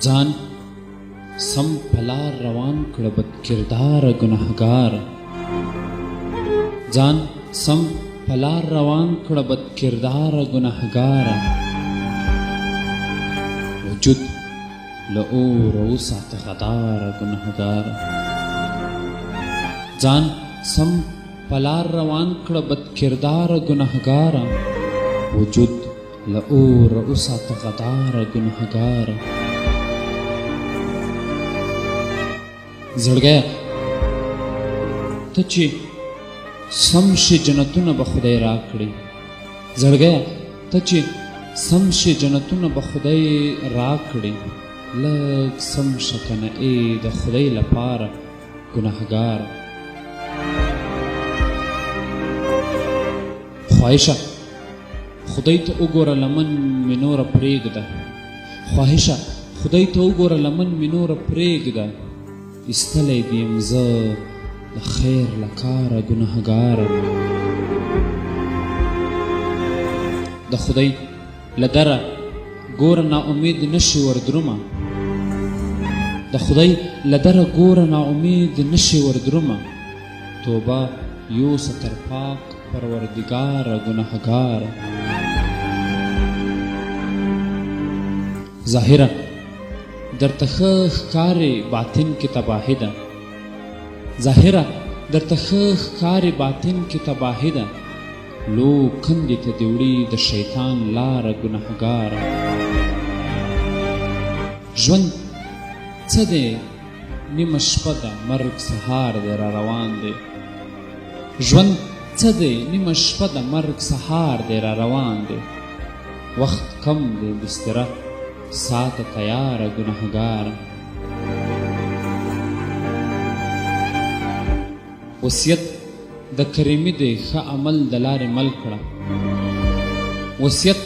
ځان سم پلار روان کړه بد کردار ګناهګار ځان سم پلار روان کړه بد کردار ګناهګار وجود له اور وساته غدار ګناهګار ځان سم پلار روان کړه بد کردار ګناهګار وجود له اور وساته غدار ګناهګار زړګیه ته چې سم شي جنتونه به خدای راکړي زړګیه ته چې سم شي جنتونه به خدای راکړي لږ سم شه کنه ای د خدای لپاره ګناهګار خواهشه خدای ته وګوره لمن مې نوره پرېږده خواهشه خدای ته وګوره لمن مې نوره پرېږده ایستلی دې یم زه د خیر له کاره ګناهګاره د خدای له دره ګوره ناامید نشي وردرومه د خدای له دره ګوره ناامید نشي وردرومه توبه یوسه تر پاک پروردګاره ګناهګاره ظاهره درته ښه ښکاري باطن کې تباهي ده ظاهره درته ښه ښکاري باطن کې تباهي ده لو کندې ته دې وړي د شیطان لاره ګناهګاره ژوند څه دی نیمه شپه ده مرګ سهار دی را روان دی ژوند څه دی نیمه شپه ده مرګ سهار دی را روان دی وخت کم دی بستره ساته تیاره ګناهګاره وصیت د کریمي دی ښه عمل د لارې مل کړه وصیت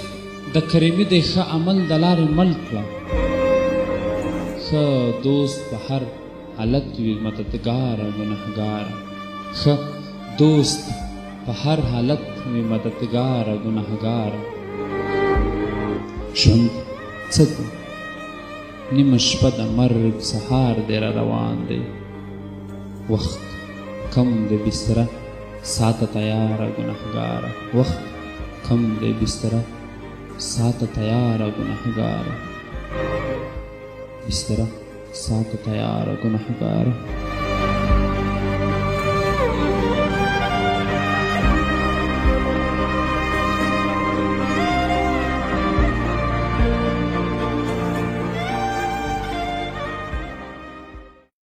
د کریمي دی ښه عمل د لارې مل کړه ښه دوست په هر حالت وي مددګاره ګناهګاره ښه دوست په هر حالت وي مددګاره ګناهګاره ژوند څه دی نیمه شپه د مرګ سهار دی را روان دی وخت کم دی بستره ساته تیاره ګناهګاره وخت کم دی بستره ساته تیاره ګناهګاره بستره ساته تیاره ګناهګاره